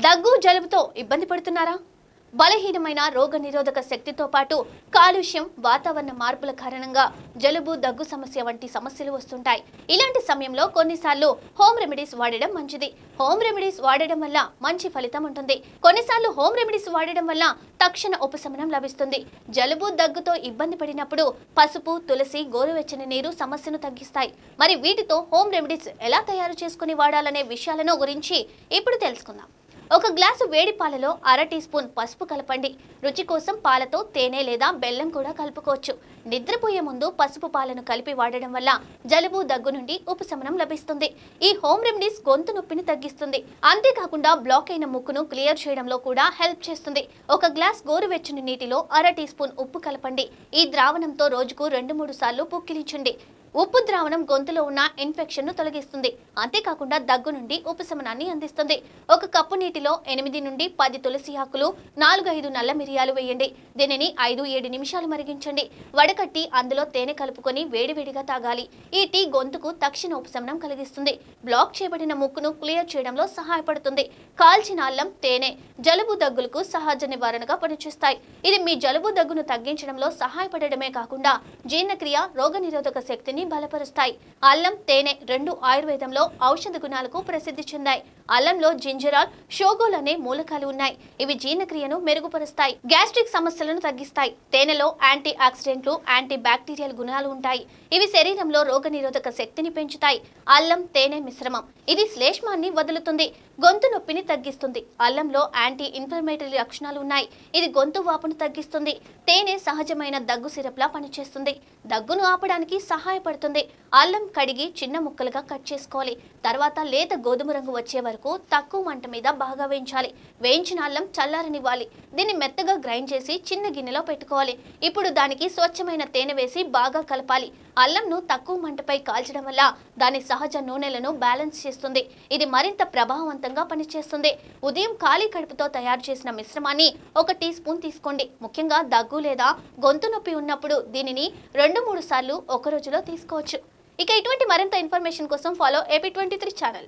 దగ్గు జలుబుతో ఇబ్బంది పడుతున్నారా? బలహీనమైన రోగనిరోధక శక్తితో పాటు కాలుష్యం, వాతావరణ మార్పుల కారణంగా జలుబు, దగ్గు సమస్య వంటి సమస్యలు వస్తుంటాయి. ఇలాంటి సమయంలో కొన్నిసార్లు హోమ్ రెమెడీస్ వాడడం మంచిది. హోమ్ రెమెడీస్ వాడడం వల్ల మంచి ఫలితం ఉంటుంది. కొన్నిసార్లు హోమ్ రెమెడీస్ వాడడం వల్ల తక్షణ ఉపశమనం లభిస్తుంది. జలుబు, దగ్గుతో ఇబ్బంది పడినప్పుడు పసుపు, తులసి, గోరువెచ్చని నీరు సమస్యను తగ్గిస్తాయి. మరి వీటితో హోమ్ రెమెడీస్ ఎలా తయారు చేసుకుని వాడాలనే విషయాలను గురించి ఇప్పుడు తెలుసుకుందాం. ఒక గ్లాసు వేడి పాలలో అర టీ స్పూన్ పసుపు కలపండి. రుచి కోసం పాలతో తేనె లేదా బెల్లం కూడా కలుపుకోవచ్చు. నిద్రపోయే ముందు పసుపు పాలను కలిపి వాడడం వల్ల జలుబు, దగ్గు నుండి ఉపశమనం లభిస్తుంది. ఈ హోమ్ రెమెడీస్ గొంతు నొప్పిని తగ్గిస్తుంది. అంతేకాకుండా బ్లాక్ అయిన ముక్కును క్లియర్ చేయడంలో కూడా హెల్ప్ చేస్తుంది. ఒక గ్లాస్ గోరువెచ్చని నీటిలో అర టీ స్పూన్ ఉప్పు కలపండి. ఈ ద్రావణంతో రోజుకు 2-3 సార్లు పుక్కిలించండి. ఉప్పు ద్రావణం గొంతులో ఉన్న ఇన్ఫెక్షన్ను తొలగిస్తుంది. అంతేకాకుండా దగ్గు నుండి ఉపశమనాన్ని అందిస్తుంది. ఒక కప్పు నీటిలో 8 నుండి 10 తులసి ఆకులు, 4-5 నల్ల మిరియాలు వేయండి. దీనిని 5-7 నిమిషాలు మరిగించండి. వడకట్టి అందులో తేనె కలుపుకొని వేడివేడిగా తాగాలి. ఈ టీ గొంతుకు తక్షణ ఉపశమనం కలిగిస్తుంది. బ్లాక్ చేయబడిన ముక్కును క్లియర్ చేయడంలో సహాయపడుతుంది. కాల్చిన అల్లం, తేనె జలుబు, దగ్గులకు సహజ నివారణగా పనిచేస్తాయి. ఇది మీ జలుబు, దగ్గును తగ్గించడంలో సహాయపడడమే కాకుండా జీర్ణక్రియ, రోగనిరోధక శక్తిని బలపరుస్తాయి. అల్లం, తేనె రెండు ఆయుర్వేదంలో ఔషధ గుణాలకు ప్రసిద్ధి చెందాయి. అల్లంలో జింజరాల్, షోగోల్ అనే మూలకాలు ఉన్నాయి. ఇవి జీర్ణక్రియను మెరుగుపరుస్తాయి, గ్యాస్ట్రిక్ సమస్యలను తగ్గిస్తాయి. తేనెలో యాంటీ ఆక్సిడెంట్లు, యాంటీ బ్యాక్టీరియల్ గుణాలు ఉంటాయి. ఇవి శరీరంలో రోగనిరోధక శక్తిని పెంచుతాయి. అల్లం, తేనె మిశ్రమం ఇది శ్లేష్మాన్ని వదులుతుంది, గొంతు నొప్పిని తగ్గిస్తుంది. అల్లంలో యాంటీ ఇన్ఫ్లమేటరీ లక్షణాలు ఉన్నాయి. ఇది గొంతు వాపును తగ్గిస్తుంది. తేనె సహజమైన దగ్గు సిరప్లా పనిచేస్తుంది, దగ్గును ఆపడానికి సహాయపడుతుంది. అల్లం కడిగి చిన్న ముక్కలుగా కట్ చేసుకోవాలి. తర్వాత లేత గోధుమ రంగు వచ్చే వరకు తక్కువ మంట మీద బాగా వేయించాలి. వేయించిన అల్లం చల్లారనివ్వాలి. దీన్ని మెత్తగా గ్రైండ్ చేసి చిన్న గిన్నెలో పెట్టుకోవాలి. ఇప్పుడు దానికి స్వచ్ఛమైన తేనె వేసి బాగా కలపాలి. అల్లంను తక్కువ మంటపై కాల్చడం వల్ల దాని సహజ నూనెలను బ్యాలెన్స్ చేస్తుంది. ఇది మరింత ప్రభావవంతంగా పనిచేస్తుంది. ఉదయం ఖాళీ కడుపుతో తయారు చేసిన మిశ్రమాన్ని 1 టీ స్పూన్ తీసుకోండి. ముఖ్యంగా దగ్గు లేదా గొంతు నొప్పి ఉన్నప్పుడు దీనిని 2-3 సార్లు ఒక రోజులో తీసుకోవచ్చు. ఇక ఇటువంటి మరింత ఇన్ఫర్మేషన్ కోసం ఫాలో AP23 ఛానల్.